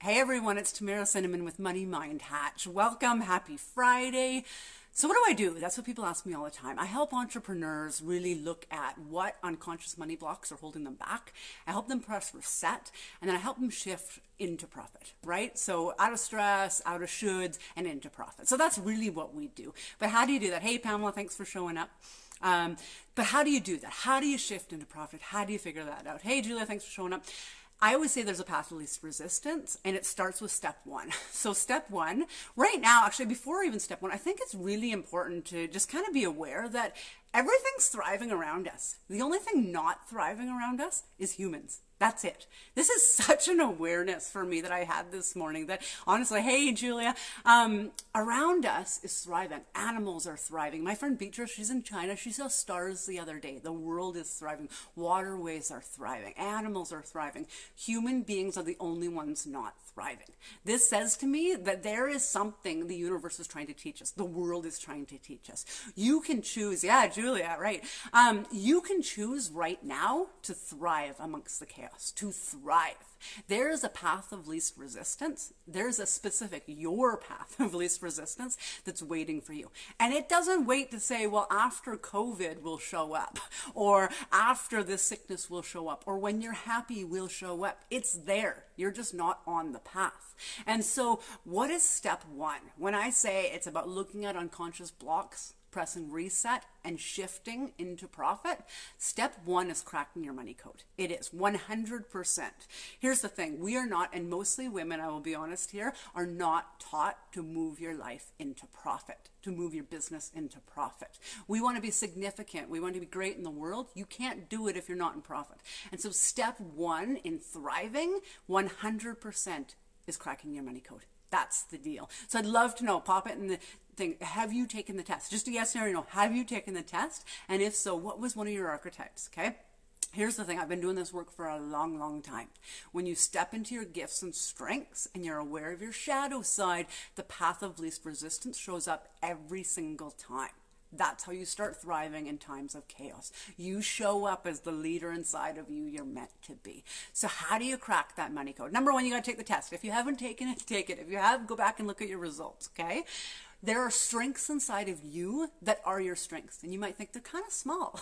Hey everyone, it's Tamara Cinnamon with Money Mind Hatch. Welcome, happy Friday. So what do? That's what people ask me all the time. I help entrepreneurs really look at what unconscious money blocks are holding them back. I help them press reset, and then I help them shift into profit, right? So out of stress, out of shoulds, and into profit. So that's really what we do. But how do you do that? Hey Pamela, thanks for showing up. But how do you do that? How do you shift into profit? How do you figure that out? Hey Julia, thanks for showing up. I always say there's a path of least resistance, and it starts with step one. So step one, right now, actually before even step one, I think it's really important to just kind of be aware that everything's thriving around us. The only thing not thriving around us is humans. That's it. This is such an awareness for me that I had this morning that honestly, hey Julia, around us is thriving. Animals are thriving. My friend Beatrice, she's in China. She saw stars the other day. The world is thriving. Waterways are thriving. Animals are thriving. Human beings are the only ones not thriving. This says to me that there is something the universe is trying to teach us. The world is trying to teach us. You can choose, yeah, Julia, right. You can choose right now to thrive amongst the chaos, to thrive. There is a path of least resistance. There's a specific, your path of least resistance that's waiting for you. And it doesn't wait to say, well, after COVID will show up, or after this sickness will show up, or when you're happy will show up. It's there. You're just not on the path. And so what is step one? When I say it's about looking at unconscious blocks, pressing reset and shifting into profit, step one is cracking your money code. It is 100%. Here's the thing. We are not, and mostly women, I will be honest here, are not taught to move your life into profit, to move your business into profit. We want to be significant. We want to be great in the world. You can't do it if you're not in profit. And so step one in thriving, 100% is cracking your money code. That's the deal. So I'd love to know, pop it in the thing, have you taken the test? Just a yes or no. Have you taken the test? And if so, what was one of your archetypes? Okay. Here's the thing. I've been doing this work for a long, long time. When you step into your gifts and strengths and you're aware of your shadow side, the path of least resistance shows up every single time. That's how you start thriving in times of chaos. You show up as the leader inside of you you're meant to be. So how do you crack that money code? Number one, you got to take the test. If you haven't taken it, take it. If you have, go back and look at your results, okay? There are strengths inside of you that are your strengths. And you might think they're kind of small.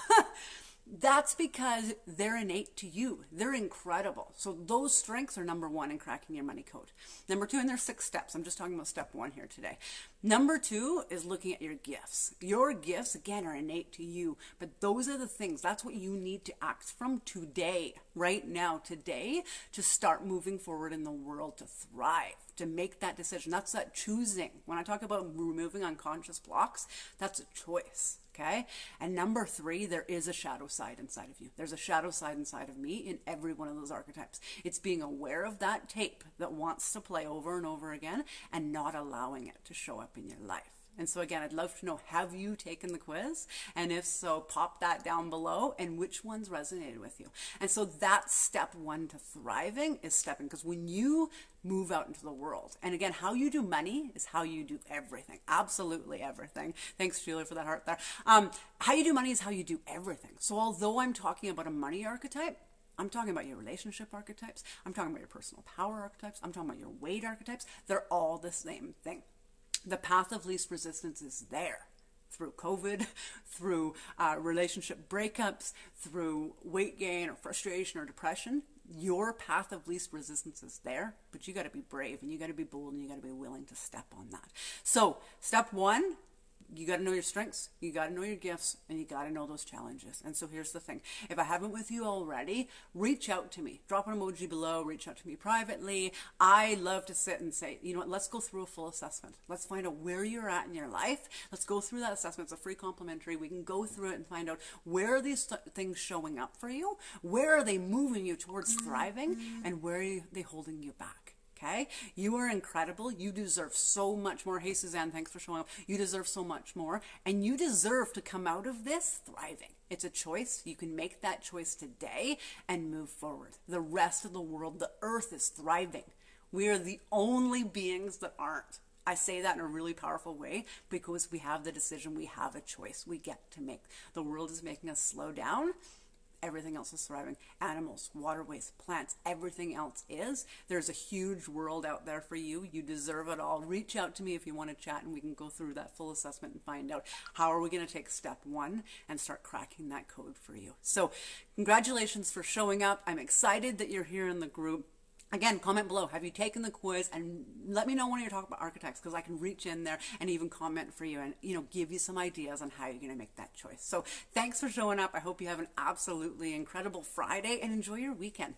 That's because they're innate to you. They're incredible. So those strengths are number one in cracking your money code. Number two, and there's 6 steps. I'm just talking about step one here today. Number two is looking at your gifts. Your gifts, again, are innate to you. But those are the things. That's what you need to act from today, right now, today, to start moving forward in the world, to thrive, to make that decision. That's that choosing. When I talk about removing unconscious blocks, that's a choice. Okay. And number 3, there is a shadow side inside of you. There's a shadow side inside of me in every one of those archetypes. It's being aware of that tape that wants to play over and over again and not allowing it to show up in your life. And so again, I'd love to know, have you taken the quiz? And if so, pop that down below and which ones resonated with you. And so that's step one to thriving is stepping, because when you move out into the world, and again, how you do money is how you do everything. Absolutely everything. Thanks, Julia, for that heart there. How you do money is how you do everything. So although I'm talking about a money archetype, I'm talking about your relationship archetypes. I'm talking about your personal power archetypes. I'm talking about your weight archetypes. They're all the same thing. The path of least resistance is there through COVID, through relationship breakups, through weight gain or frustration or depression. Your path of least resistance is there, but you got to be brave and you got to be bold and you got to be willing to step on that. So step one, you got to know your strengths, you got to know your gifts, and you got to know those challenges. And so here's the thing. If I haven't with you already, reach out to me. Drop an emoji below, reach out to me privately. I love to sit and say, you know what, let's go through a full assessment. Let's find out where you're at in your life. Let's go through that assessment. It's a free complimentary. We can go through it and find out where are these things showing up for you? Where are they moving you towards thriving? And where are they holding you back? Okay, you are incredible. You deserve so much more. Hey, Suzanne, thanks for showing up. You deserve so much more, and you deserve to come out of this thriving. It's a choice. You can make that choice today and move forward. The rest of the world, the earth is thriving. We are the only beings that aren't. I say that in a really powerful way because we have the decision. We have a choice we get to make. The world is making us slow down. everything else is thriving. Animals, waterways, plants, everything else is. There's a huge world out there for you. You deserve it all. Reach out to me if you want to chat, and we can go through that full assessment and find out how are we going to take step one and start cracking that code for you. So congratulations for showing up. I'm excited that you're here in the group. Again, comment below. Have you taken the quiz? And let me know when you're talking about architects, because I can reach in there and even comment for you and, give you some ideas on how you're going to make that choice. So thanks for showing up. I hope you have an absolutely incredible Friday and enjoy your weekend.